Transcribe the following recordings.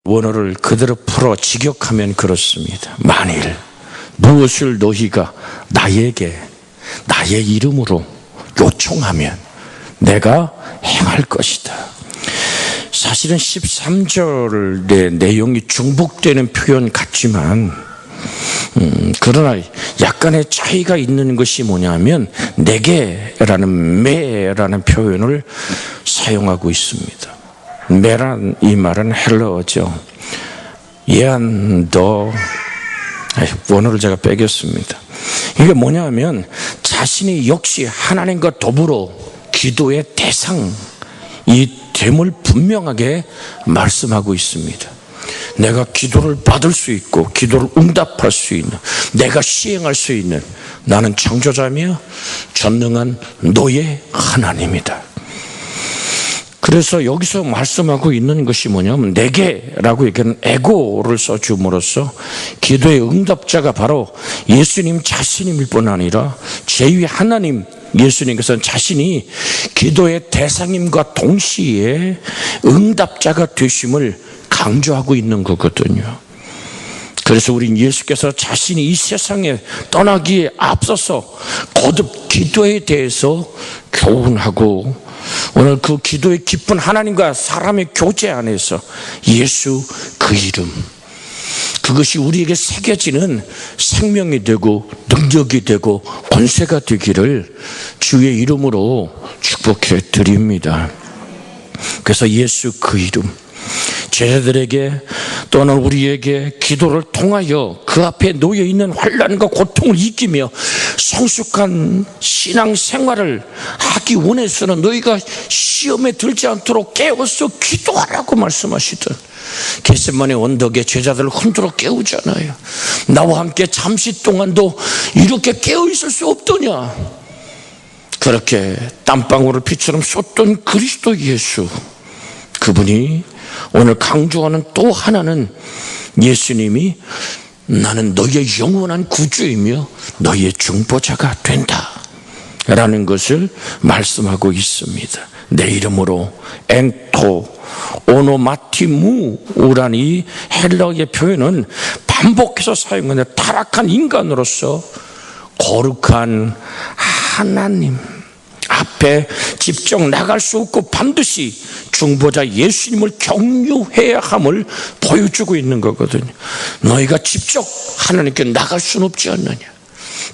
원어를 그대로 풀어 직역하면 그렇습니다. 만일 무엇을 너희가 나에게 나의 이름으로 요청하면 내가 행할 것이다. 사실은 13절의 내용이 중복되는 표현 같지만 그러나 약간의 차이가 있는 것이 뭐냐면 내게라는 매라는 표현을 사용하고 있습니다. 매란 이 말은 헬라어죠. 예안더 원어를 제가 빼겠습니다. 이게 뭐냐면 자신이 역시 하나님과 더불어 기도의 대상이 됨을 분명하게 말씀하고 있습니다. 내가 기도를 받을 수 있고 기도를 응답할 수 있는, 내가 시행할 수 있는, 나는 창조자며 전능한 너의 하나님이다. 그래서 여기서 말씀하고 있는 것이 뭐냐면 내게라고 얘기하는 에고를 써줌으로써 기도의 응답자가 바로 예수님 자신임일 뿐 아니라 제2 하나님 예수님께서는 자신이 기도의 대상임과 동시에 응답자가 되심을 강조하고 있는 거거든요. 그래서 우린 예수께서 자신이 이 세상에 떠나기에 앞서서 거듭 기도에 대해서 교훈하고 오늘 그 기도의 깊은 하나님과 사람의 교제 안에서 예수 그 이름, 그것이 우리에게 새겨지는 생명이 되고 능력이 되고 권세가 되기를 주의 이름으로 축복해 드립니다. 그래서 예수 그 이름, 제자들에게 또는 우리에게 기도를 통하여 그 앞에 놓여 있는 환난과 고통을 이기며 성숙한 신앙 생활을 하기 원해서는 너희가 시험에 들지 않도록 깨워서 기도하라고 말씀하시던 겟세마네 언덕에 제자들을 흔들어 깨우잖아요. 나와 함께 잠시 동안도 이렇게 깨어 있을 수 없더냐. 그렇게 땀방울을 피처럼 쏟던 그리스도 예수, 그분이 오늘 강조하는 또 하나는 예수님이 나는 너희의 영원한 구주이며 너희의 중보자가 된다 라는 것을 말씀하고 있습니다. 내 이름으로 엔토 오노마티무라는 이 헬라어의 표현은 반복해서 사용하는 타락한 인간으로서 거룩한 하나님 앞에 직접 나갈 수 없고 반드시 중보자 예수님을 경유해야 함을 보여주고 있는 거거든요. 너희가 직접 하나님께 나갈 수는 없지 않느냐.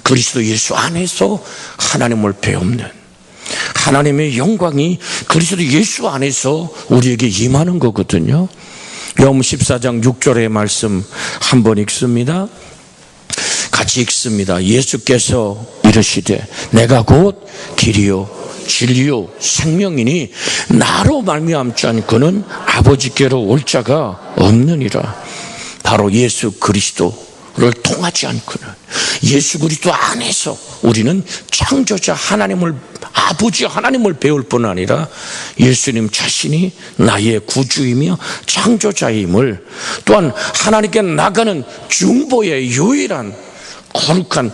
그리스도 예수 안에서 하나님을 배우는 하나님의 영광이 그리스도 예수 안에서 우리에게 임하는 거거든요. 요한복음 14장 6절의 말씀 한번 읽습니다. 같이 읽습니다. 예수께서 이르시되 내가 곧 길이요 진리요 생명이니 나로 말미암지 않고는 아버지께로 올 자가 없느니라. 바로 예수 그리스도를 통하지 않고는, 예수 그리스도 안에서 우리는 창조자 하나님을, 아버지 하나님을 배울 뿐 아니라 예수님 자신이 나의 구주이며 창조자임을, 또한 하나님께 나가는 중보의 유일한 거룩한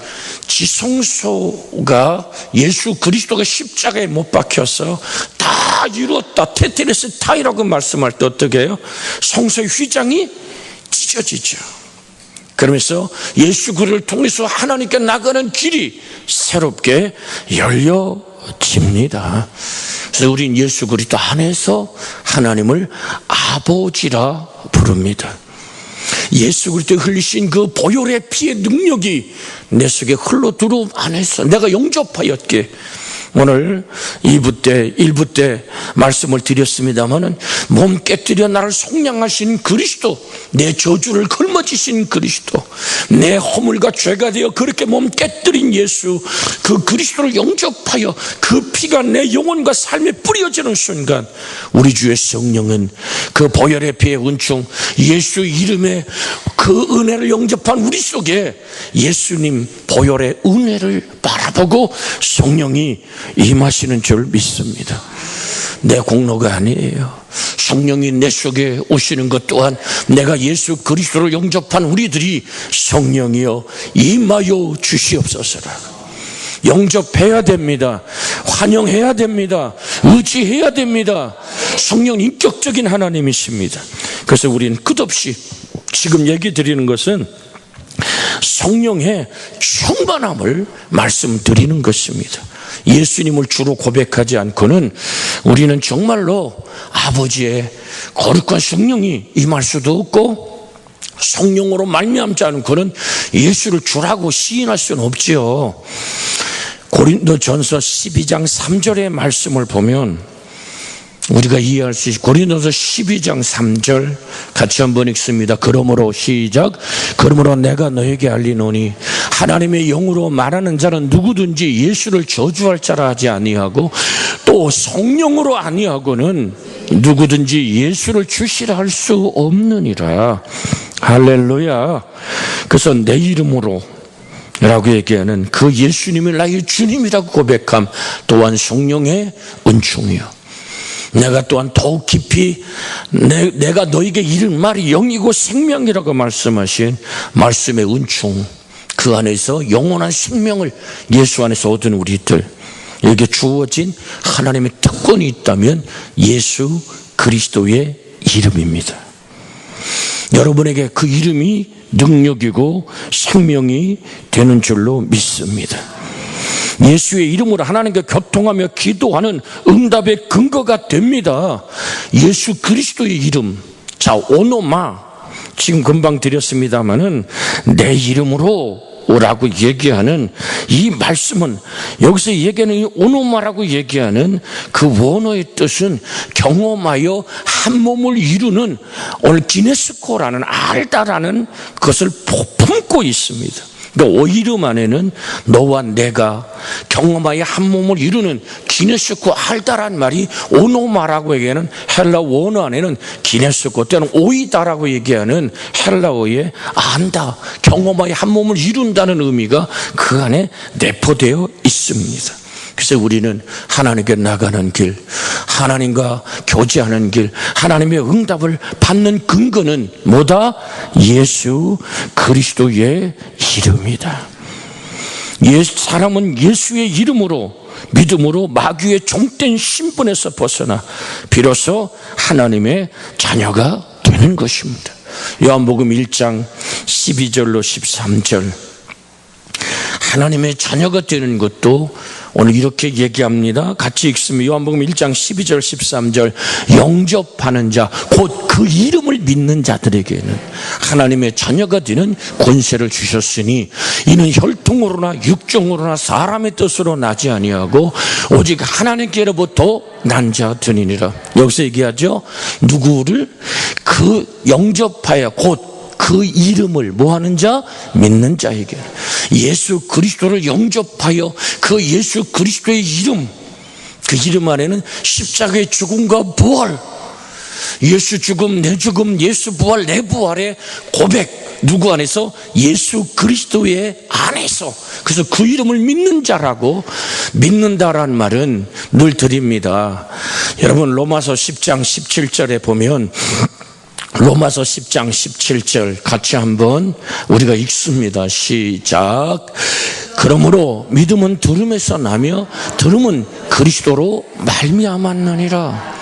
지성소가 예수 그리스도가 십자가에 못 박혀서 다 이루었다, 테테레스 타이라고 말씀할 때 어떻게 해요? 성소의 휘장이 찢어지죠. 그러면서 예수 그리스도를 통해서 하나님께 나가는 길이 새롭게 열려집니다. 그래서 우린 예수 그리스도 안에서 하나님을 아버지라 부릅니다. 예수 그리스도에 흘리신 그 보혈의 피의 능력이 내 속에 흘러 들어옴 안에서 내가 영접하였기에 오늘 1부 때 말씀을 드렸습니다마는 몸 깨뜨려 나를 속량하신 그리스도, 내 저주를 걸머지신 그리스도, 내 허물과 죄가 되어 그렇게 몸 깨뜨린 예수, 그 그리스도를 영접하여 그 피가 내 영혼과 삶에 뿌려지는 순간 우리 주의 성령은 그 보혈의 피의 은총, 예수 이름의 그 은혜를 영접한 우리 속에 예수님 보혈의 은혜를 바라보고 성령이 임하시는 줄 믿습니다. 내 공로가 아니에요. 성령이 내 속에 오시는 것 또한 내가 예수 그리스도를 영접한 우리들이 성령이여 임하여 주시옵소서라. 영접해야 됩니다. 환영해야 됩니다. 의지해야 됩니다. 성령 인격적인 하나님이십니다. 그래서 우리는 끝없이 지금 얘기 드리는 것은 성령의 충만함을 말씀드리는 것입니다. 예수님을 주로 고백하지 않고는 우리는 정말로 아버지의 거룩한 성령이 임할 수도 없고, 성령으로 말미암지 않고는 예수를 주라고 시인할 수는 없지요. 고린도전서 12장 3절의 말씀을 보면 우리가 이해할 수 있어요. 고린도서 12장 3절 같이 한번 읽습니다. 그러므로 시작. 그러므로 내가 너에게 알리노니 하나님의 영으로 말하는 자는 누구든지 예수를 저주할 자라 하지 아니하고 또 성령으로 아니하고는 누구든지 예수를 주시라 할 수 없느니라. 할렐루야. 그래서 내 이름으로 라고 얘기하는 그 예수님을 나의 주님이라고 고백함 또한 성령의 은총이요. 내가 또한 더욱 깊이 내가 너에게 이른 말이 영이고 생명이라고 말씀하신 말씀의 은총, 그 안에서 영원한 생명을 예수 안에서 얻은 우리들, 여기에 주어진 하나님의 특권이 있다면 예수 그리스도의 이름입니다. 여러분에게 그 이름이 능력이고 생명이 되는 줄로 믿습니다. 예수의 이름으로 하나님과 교통하며 기도하는 응답의 근거가 됩니다. 예수 그리스도의 이름. 자, 오노마. 지금 금방 드렸습니다마는 내 이름으로 라고 얘기하는 이 말씀은, 여기서 얘기하는 이 오노마라고 얘기하는 그 원어의 뜻은 경험하여 한 몸을 이루는, 오늘 기네스코라는 알다라는 것을 품고 있습니다. 그러니까 이름 안에는 너와 내가 경험하여 한 몸을 이루는 기네스코 알다란 말이 오노마라고 얘기하는 헬라 원어 안에는 기네스코 때는 오이다라고 얘기하는 헬라어의 안다, 경험하여 한 몸을 이룬다는 의미가 그 안에 내포되어 있습니다. 그래서 우리는 하나님께 나가는 길, 하나님과 교제하는 길, 하나님의 응답을 받는 근거는 뭐다? 예수 그리스도의 이름이다. 사람은 예수의 이름으로, 믿음으로 마귀의 종된 신분에서 벗어나 비로소 하나님의 자녀가 되는 것입니다. 요한복음 1장 12절로 13절, 하나님의 자녀가 되는 것도 오늘 이렇게 얘기합니다. 같이 읽습니다. 요한복음 1장 12절 13절. 영접하는 자, 곧 그 이름을 믿는 자들에게는 하나님의 자녀가 되는 권세를 주셨으니 이는 혈통으로나 육정으로나 사람의 뜻으로 나지 아니하고 오직 하나님께로부터 난 자들이니라. 여기서 얘기하죠. 누구를? 그 영접하여 곧 그 이름을 뭐하는 자? 믿는 자에게 예수 그리스도를 영접하여 그 예수 그리스도의 이름, 그 이름 안에는 십자가의 죽음과 부활, 예수 죽음, 내 죽음, 예수 부활, 내 부활의 고백, 누구 안에서? 예수 그리스도의 안에서. 그래서 그 이름을 믿는 자라고, 믿는다라는 말은 늘 드립니다. 여러분 로마서 10장 17절에 보면, 로마서 10장 17절 같이 한번 우리가 읽습니다. 시작. 그러므로 믿음은 들음에서 나며 들음은 그리스도로 말미암았느니라.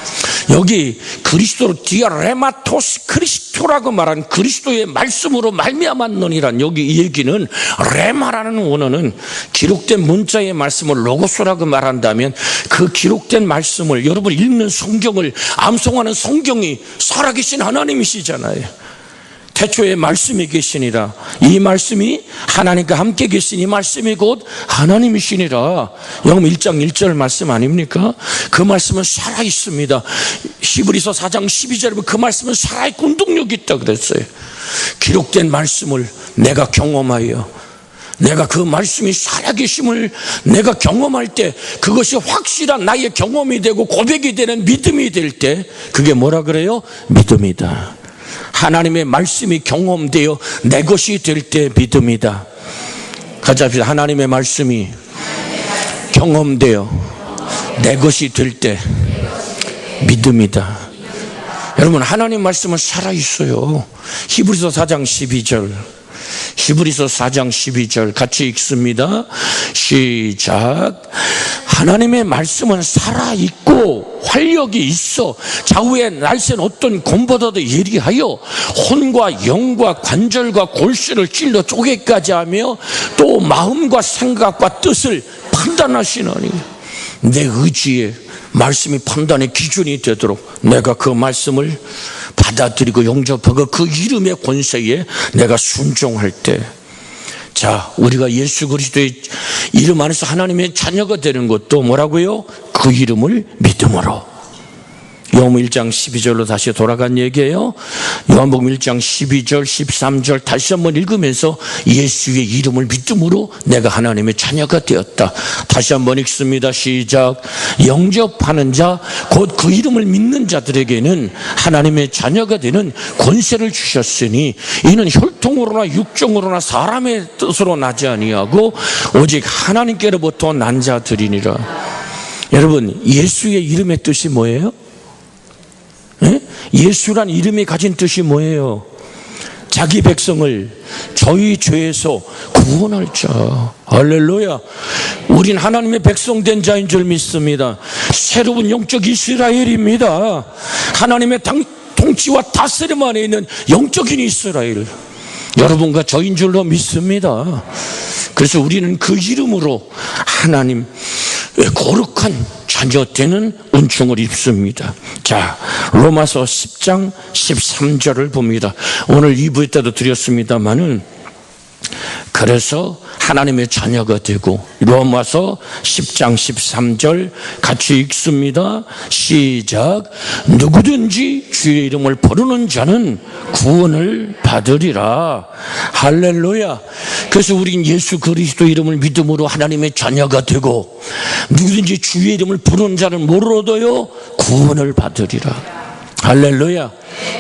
여기 그리스도로 디아레마토스 크리스토라고 말한 그리스도의 말씀으로 말미암았느니란, 여기 이 얘기는 레마라는 원어는 기록된 문자의 말씀을 로고스라고 말한다면 그 기록된 말씀을, 여러분 읽는 성경을 암송하는 성경이 살아계신 하나님이시잖아요. 태초에 말씀이 계시니라. 이 말씀이 하나님과 함께 계신 이 말씀이 곧 하나님이시니라. 요금 1장 1절 말씀 아닙니까? 그 말씀은 살아있습니다. 히브리서 4장 12절에 그 말씀은 살아있고 능력이 있다 그랬어요. 기록된 말씀을 내가 경험하여, 내가 그 말씀이 살아계심을 내가 경험할 때 그것이 확실한 나의 경험이 되고 고백이 되는 믿음이 될 때 그게 뭐라 그래요? 믿음이다. 하나님의 말씀이 경험되어 내 것이 될 때 믿음이다. 같이 합시다. 하나님의 말씀이 경험되어 내 것이 될 때 믿음이다. 여러분 하나님 말씀은 살아있어요. 히브리서 4장 12절, 히브리서 4장 12절 같이 읽습니다. 시작. 하나님의 말씀은 살아있고 활력이 있어 좌우의 날쌘 어떤 곰보다도 예리하여 혼과 영과 관절과 골수를 찔러 쪼개까지 하며 또 마음과 생각과 뜻을 판단하시나니, 내 의지에 말씀이 판단의 기준이 되도록 내가 그 말씀을 받아들이고 용접하고 그 이름의 권세에 내가 순종할 때, 자, 우리가 예수 그리스도의 이름 안에서 하나님의 자녀가 되는 것도 뭐라고요? 그 이름을 믿음으로. 요한복음 1장 12절로 다시 돌아간 얘기예요. 요한복음 1장 12절 13절 다시 한번 읽으면서 예수의 이름을 믿음으로 내가 하나님의 자녀가 되었다. 다시 한번 읽습니다. 시작. 영접하는 자 곧 그 이름을 믿는 자들에게는 하나님의 자녀가 되는 권세를 주셨으니 이는 혈통으로나 육정으로나 사람의 뜻으로 나지 아니하고 오직 하나님께로부터 난 자들이니라. 여러분, 예수의 이름의 뜻이 뭐예요? 예수란 이름이 가진 뜻이 뭐예요? 자기 백성을 저희 죄에서 구원할 자. 할렐루야. 우린 하나님의 백성 된 자인 줄 믿습니다. 새로운 영적 이스라엘입니다. 하나님의 통치와 다스림 안에 있는 영적인 이스라엘, 여러분과 저인 줄로 믿습니다. 그래서 우리는 그 이름으로 하나님 거룩한 자녀 되는 은총을 입습니다. 자, 로마서 10장 13절을 봅니다. 오늘 2부 때도 드렸습니다마는, 그래서 하나님의 자녀가 되고, 로마서 10장 13절 같이 읽습니다. 시작. 누구든지 주의 이름을 부르는 자는 구원을 받으리라. 할렐루야. 그래서 우린 예수 그리스도 이름을 믿음으로 하나님의 자녀가 되고, 누구든지 주의 이름을 부르는 자는 뭐를 얻어요? 구원을 받으리라. 할렐루야.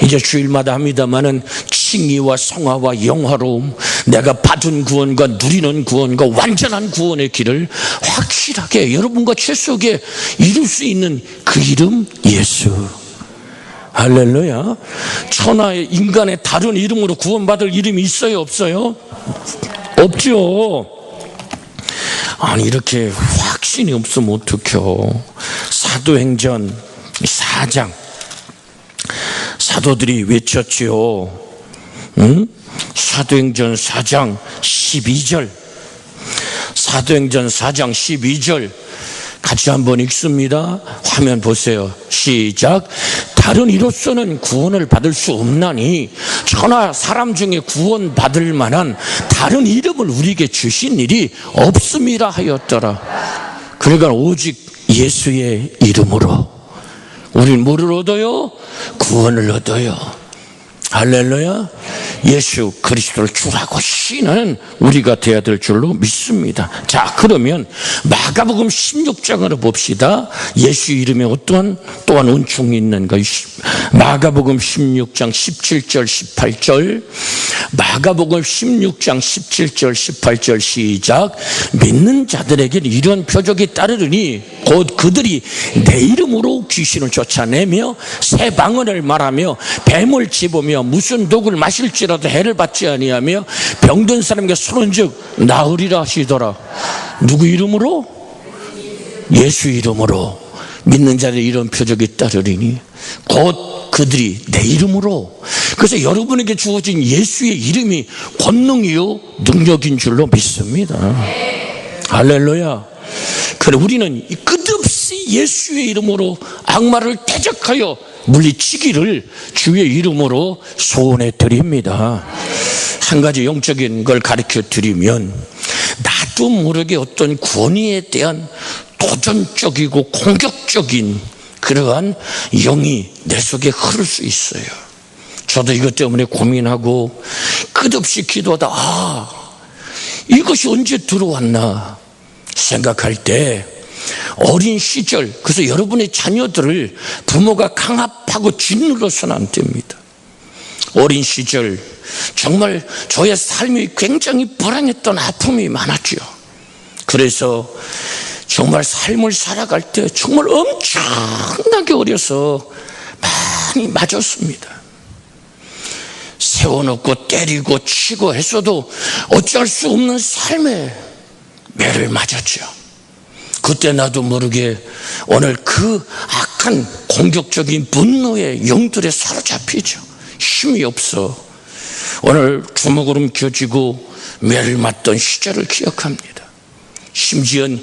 이제 주일마다 합니다마는 칭의와 성화와 영화로움, 내가 받은 구원과 누리는 구원과 완전한 구원의 길을 확실하게 여러분과 최속에 이룰 수 있는 그 이름 예수. 할렐루야. 천하의 인간의 다른 이름으로 구원받을 이름이 있어요, 없어요? 없죠. 아니, 이렇게 확신이 없으면 어떡해요. 사도행전 4장 사도들이 외쳤지요. 사도행전 4장 12절, 사도행전 4장 12절 같이 한번 읽습니다. 화면 보세요. 시작. 다른 이로서는 구원을 받을 수 없나니 천하 사람 중에 구원 받을 만한 다른 이름을 우리에게 주신 일이 없음이라 하였더라. 그러니까 오직 예수의 이름으로 우리는 뭐를 얻어요? 구원을 얻어요. 할렐루야. 예수 그리스도를 주라고 신은 우리가 되어야 될 줄로 믿습니다. 자, 그러면 마가복음 16장으로 봅시다. 예수 이름에 어떠한 또한 은총이 있는가. 마가복음 16장 17절 18절, 마가복음 16장 17절 18절 시작. 믿는 자들에게는 이런 표적이 따르니 곧 그들이 내 이름으로 귀신을 쫓아내며 새 방언을 말하며 뱀을 집으며 무슨 독을 마실지라도 해를 받지 아니하며 병든 사람에게 손은즉 나으리라 하시더라. 누구 이름으로? 예수 이름으로. 믿는 자들의 이런 표적이 따르리니 곧 그들이 내 이름으로. 그래서 여러분에게 주어진 예수의 이름이 권능이요 능력인 줄로 믿습니다. 할렐루야. 그래, 우리는 끝없이 예수의 이름으로 악마를 대적하여 물리치기를 주의 이름으로 소원해 드립니다. 한 가지 영적인 걸 가르쳐 드리면, 나도 모르게 어떤 권위에 대한 도전적이고 공격적인 그러한 영이 내 속에 흐를 수 있어요. 저도 이것 때문에 고민하고 끝없이 기도하다 이것이 언제 들어왔나 생각할 때, 어린 시절, 그래서 여러분의 자녀들을 부모가 강압하고 짓눌러서는 안 됩니다. 어린 시절 정말 저의 삶이 굉장히 불행했던 아픔이 많았죠. 그래서 정말 삶을 살아갈 때 정말 엄청나게 어려서 많이 맞았습니다. 세워놓고 때리고 치고 했어도 어찌할 수 없는 삶의 매를 맞았죠. 그때 나도 모르게 오늘 그 악한 공격적인 분노의 영들에 사로잡히죠. 힘이 없어. 오늘 주먹으로 켜지고 매를 맞던 시절을 기억합니다. 심지어 그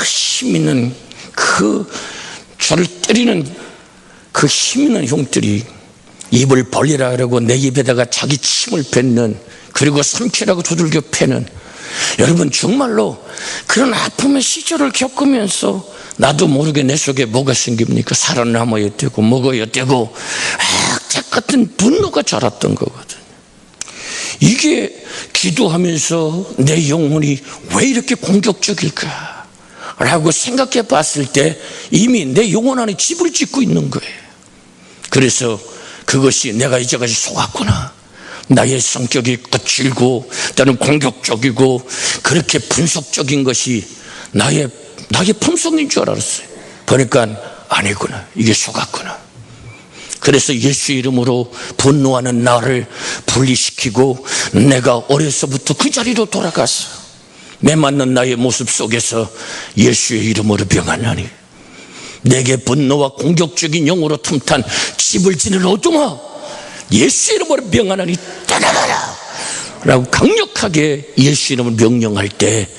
힘 있는 저를 때리는 그 힘 있는 형들이 입을 벌리라 그러고 내 입에다가 자기 침을 뱉는, 그리고 삼키라고 두들겨 패는, 여러분 정말로 그런 아픔의 시절을 겪으면서 나도 모르게 내 속에 뭐가 생깁니까? 살아남아야 되고 먹어야 되고 악착 같은 분노가 자랐던 거거든요. 이게 기도하면서 내 영혼이 왜 이렇게 공격적일까 라고 생각해 봤을 때 이미 내 영혼 안에 집을 짓고 있는 거예요. 그래서 그것이 내가 이제까지 속았구나, 나의 성격이 거칠고 때는 공격적이고 그렇게 분석적인 것이 나의 품성인 줄 알았어요. 보니까 아니구나, 이게 속았구나. 그래서 예수 이름으로 분노하는 나를 분리시키고 내가 어려서부터 그 자리로 돌아가서 매 맞는 나의 모습 속에서 예수의 이름으로 병하나니 내게 분노와 공격적인 영으로 틈탄 집을 지는 어둠아, 예수 이름으로 명하나니 떠나가라 라고 강력하게 예수 이름을 명령할 때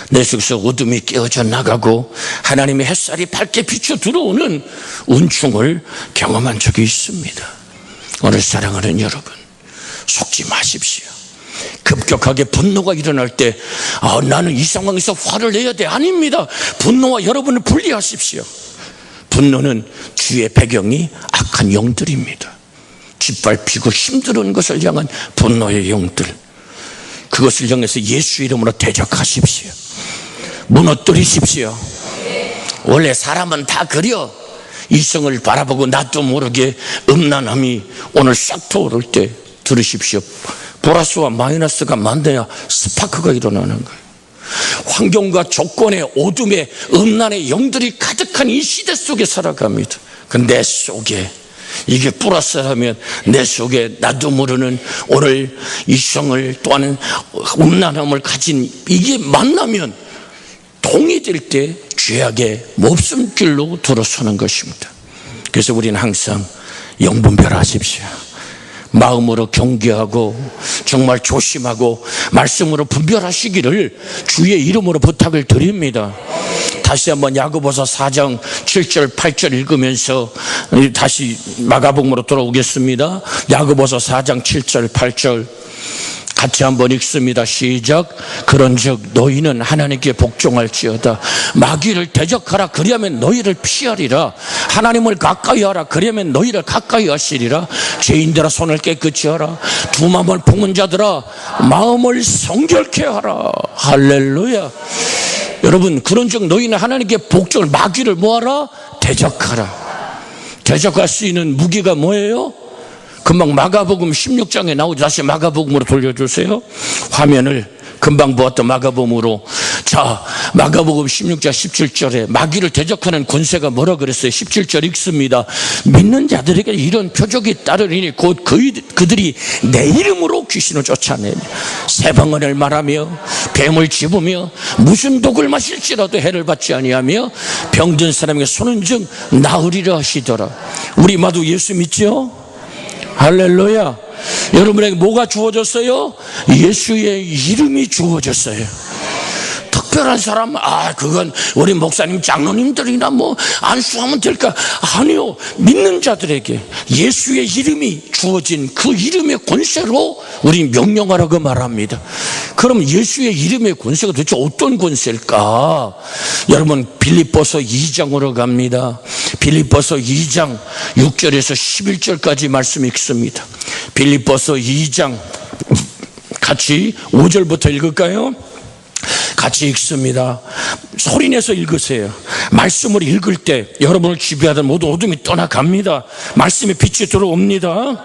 내 속에서 어둠이 깨어져 나가고 하나님의 햇살이 밝게 비춰 들어오는 은총을 경험한 적이 있습니다. 오늘 사랑하는 여러분, 속지 마십시오. 급격하게 분노가 일어날 때 나는 이 상황에서 화를 내야 돼, 아닙니다. 분노와 여러분을 분리하십시오. 분노는 주의 배경이 악한 영들입니다. 짓밟히고 힘든 것을 향한 분노의 영들, 그것을 향해서 예수 이름으로 대적하십시오. 무너뜨리십시오. 원래 사람은 다 그려. 이성을 바라보고 나도 모르게 음란함이 오늘 싹 터오를 때 들으십시오. 플러스와 마이너스가 만나야 스파크가 일어나는 거예요. 환경과 조건의 어둠의 음란의 영들이 가득한 이 시대 속에 살아갑니다. 그 내 속에 이게 플러스라면 내 속에 나도 모르는 오늘 이성을 또한 음란함을 가진 이게 만나면 동의될 때 죄악의 몹쓸길로 들어서는 것입니다. 그래서 우리는 항상 영분별하십시오. 마음으로 경계하고 정말 조심하고 말씀으로 분별하시기를 주의 이름으로 부탁을 드립니다. 다시 한번 야고보서 4장 7절 8절 읽으면서 다시 마가복음으로 돌아오겠습니다. 야고보서 4장 7절 8절 같이 한번 읽습니다. 시작. 그런즉 너희는 하나님께 복종할지어다. 마귀를 대적하라, 그리하면 너희를 피하리라. 하나님을 가까이 하라, 그리하면 너희를 가까이 하시리라. 죄인들아 손을 깨끗이 하라. 두 마음을 품은 자들아 마음을 성결케 하라. 할렐루야. 여러분, 그런즉 너희는 하나님께 복종을, 마귀를 뭐하라? 대적하라. 대적할 수 있는 무기가 뭐예요? 금방 마가복음 16장에 나오죠. 다시 마가복음으로 돌려주세요. 화면을 금방 보았던 마가복음으로. 자, 마가복음 16장 17절에 마귀를 대적하는 권세가 뭐라 그랬어요? 17절 읽습니다. 믿는 자들에게 이런 표적이 따르리니 곧 그들이 내 이름으로 귀신을 쫓아내며 새 방언을 말하며 뱀을 집으며 무슨 독을 마실지라도 해를 받지 아니하며 병든 사람에게 손은 즉 나으리라 하시더라. 우리 모두 예수 믿죠? 할렐루야. 여러분에게 뭐가 주어졌어요? 예수의 이름이 주어졌어요. 특별한 사람, 그건 우리 목사님 장로님들이나 안수하면 될까? 아니요. 믿는 자들에게 예수의 이름이 주어진 그 이름의 권세로 우리 명령하라고 말합니다. 그럼 예수의 이름의 권세가 도대체 어떤 권세일까? 여러분, 빌립보서 2장으로 갑니다. 빌립보서 2장 6절에서 11절까지 말씀 읽습니다. 빌립보서 2장 같이 5절부터 읽을까요? 같이 읽습니다. 소리내서 읽으세요. 말씀을 읽을 때 여러분을 지배하던 모든 어둠이 떠나갑니다. 말씀의 빛이 들어옵니다.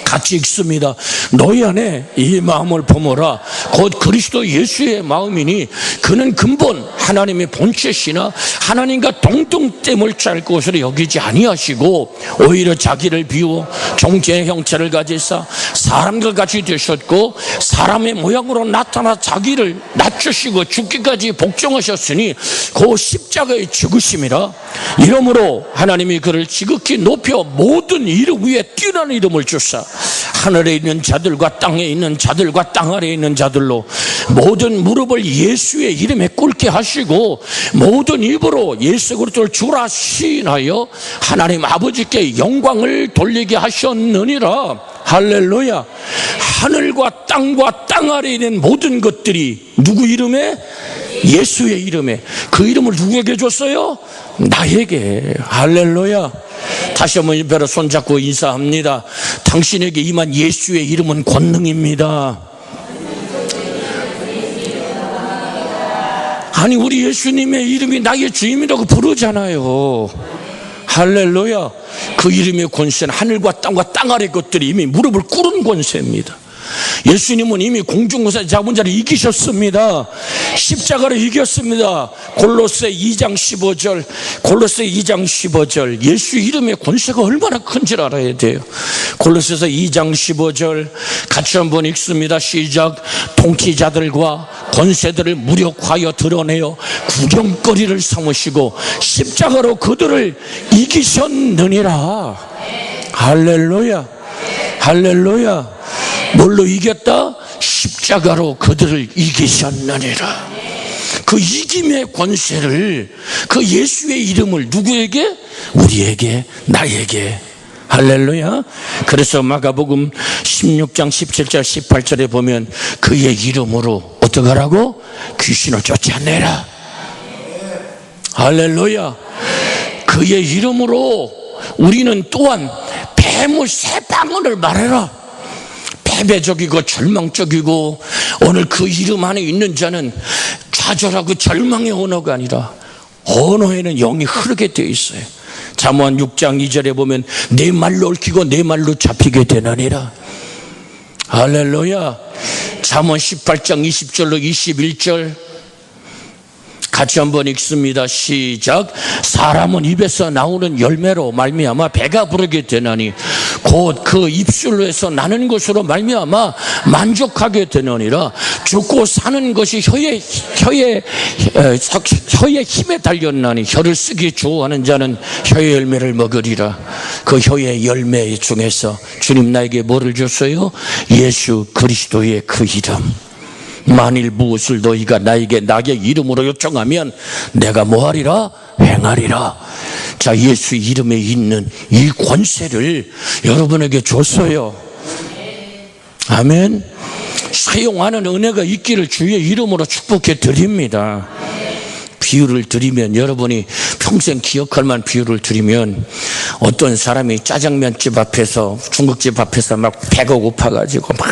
같이 읽습니다. 너희 안에 이 마음을 품어라. 곧 그리스도 예수의 마음이니 그는 근본 하나님의 본체시나 하나님과 동등됨을 짤 것으로 여기지 아니하시고 오히려 자기를 비워 종자의 형체를 가지사 사람과 같이 되셨고 사람의 모양으로 나타나 자기를 낮추시고 죽기까지 복종하셨으니 그 십자가의 죽으심이라. 이러므로 하나님이 그를 지극히 높여 모든 이름 위에 뛰어난 이름을 주사 하늘에 있는 자들과 땅에 있는 자들과 땅 아래에 있는 자들로 모든 무릎을 예수의 이름에 꿇게 하시고 모든 입으로 예수 그리스도를 주라 시인하여 하나님 아버지께 영광을 돌리게 하셨느니라. 할렐루야. 하늘과 땅 아래에 있는 모든 것들이 누구 이름에? 예수의 이름에. 그 이름을 누구에게 줬어요? 나에게. 할렐루야. 다시 한번 옆에로 손잡고 인사합니다. 당신에게 임한 예수의 이름은 권능입니다. 아니, 우리 예수님의 이름이 나의 주임이라고 부르잖아요. 할렐루야. 그 이름의 권세는 하늘과 땅과 땅 아래 것들이 이미 무릎을 꿇은 권세입니다. 예수님은 이미 공중권세 잡은 자를 이기셨습니다. 십자가를 이겼습니다. 골로새 2장 15절, 골로새 2장 15절. 예수 이름의 권세가 얼마나 큰지 알아야 돼요. 골로새서 2장 15절 같이 한번 읽습니다. 시작. 통치자들과 권세들을 무력하여 드러내어 구경거리를 삼으시고 십자가로 그들을 이기셨느니라. 할렐루야. 할렐루야. 뭘로 이겼다? 십자가로 그들을 이기셨느니라. 그 이김의 권세를, 그 예수의 이름을 누구에게? 우리에게, 나에게. 할렐루야. 그래서 마가복음 16장 17절 18절에 보면 그의 이름으로 어떻게 하라고? 귀신을 쫓아내라. 할렐루야. 그의 이름으로 우리는 또한 뱀을 세 방울을 말해라. 패배적이고 절망적이고 오늘 그 이름 안에 있는 자는 좌절하고 절망의 언어가 아니라 언어에는 영이 흐르게 되어 있어요. 잠언 6장 2절에 보면 내 말로 얽히고 내 말로 잡히게 되느니라. 할렐루야. 잠언 18장 20절로 21절 같이 한번 읽습니다. 시작. 사람은 입에서 나오는 열매로 말미암아 배가 부르게 되나니 곧 그 입술로에서 나는 것으로 말미암아 만족하게 되느니라. 죽고 사는 것이 혀의 힘에 달렸나니 혀를 쓰기 좋아하는 자는 혀의 열매를 먹으리라. 그 혀의 열매 중에서 주님 나에게 뭐를 줬어요? 예수 그리스도의 그 이름. 만일 무엇을 너희가 나에게 나의 이름으로 요청하면 내가 뭐하리라? 행하리라. 자, 예수 이름에 있는 이 권세를 여러분에게 줬어요. 아멘. 사용하는 은혜가 있기를 주의 이름으로 축복해 드립니다. 비유를 드리면, 여러분이 평생 기억할 만한 비유를 드리면, 어떤 사람이 짜장면집 앞에서, 중국집 앞에서 막 배가 고파가지고 막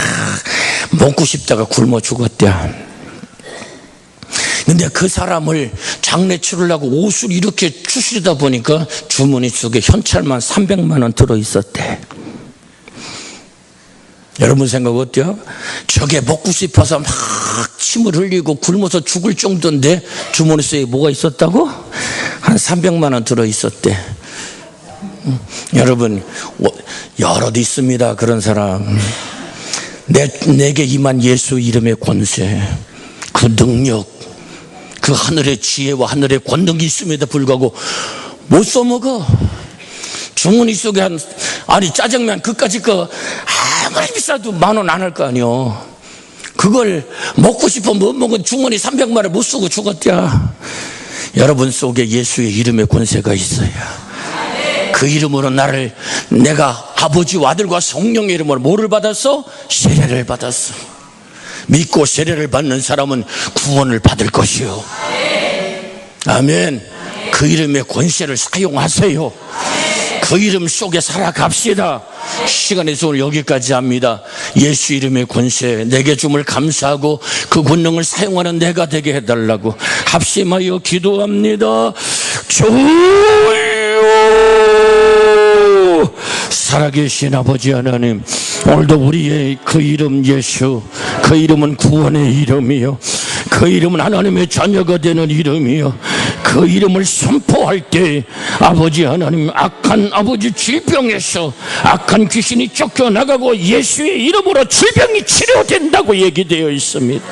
먹고 싶다가 굶어 죽었대. 근데 그 사람을 장례 치르려고 옷을 이렇게 추스리다 보니까 주머니 속에 현찰만 300만 원 들어있었대. 여러분 생각 어때요? 저게 먹고 싶어서 막 침을 흘리고 굶어서 죽을 정도인데 주머니 속에 뭐가 있었다고? 한 300만 원 들어있었대. 여러분 여럿 있습니다. 그런 사람. 내게 임한 예수 이름의 권세, 그 능력, 그 하늘의 지혜와 하늘의 권능이 있음에도 불구하고 못 써먹어. 주머니 속에 아니 짜장면 그까짓 거 아무리 비싸도 10,000원 안 할 거 아니요. 그걸 먹고 싶어 못 먹은 주머니 300만 원 못 쓰고 죽었대야. 여러분 속에 예수의 이름의 권세가 있어요. 그 이름으로 내가 아버지와 아들과 성령의 이름으로 뭐를 받았어? 세례를 받았어. 믿고 세례를 받는 사람은 구원을 받을 것이요. 아멘. 그 이름의 권세를 사용하세요. 그 이름 속에 살아갑시다. 시간에서 오늘 여기까지 합니다. 예수 이름의 권세 내게 줌을 감사하고 그 권능을 사용하는 내가 되게 해달라고 합심하여 기도합니다. 주여, 살아계신 아버지 하나님, 오늘도 우리의 그 이름 예수, 그 이름은 구원의 이름이요, 그 이름은 하나님의 자녀가 되는 이름이요, 그 이름을 선포할 때 아버지 하나님, 악한 아버지 질병에서 악한 귀신이 쫓겨나가고 예수의 이름으로 질병이 치료된다고 얘기되어 있습니다.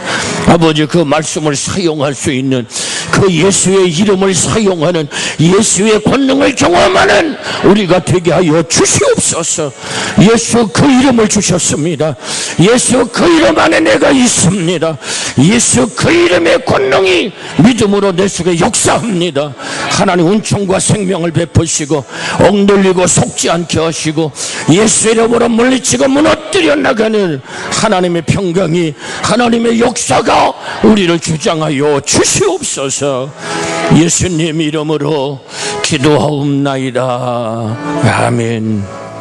아버지, 그 말씀을 사용할 수 있는, 그 예수의 이름을 사용하는, 예수의 권능을 경험하는 우리가 되게 하여 주시옵소서. 예수 그 이름을 주셨습니다. 예수 그 이름 안에 내가 있습니다. 예수 그 이름의 권능이 믿음으로 내 속에 역사합니다. 하나님 은총과 생명을 베푸시고 억눌리고 속지 않게 하시고 예수 이름으로 물리치고 무너뜨려 나가는 하나님의 평강이, 하나님의 역사가 우리를 주장하여 주시옵소서. 예수님 이름으로 기도하옵나이다. 아멘.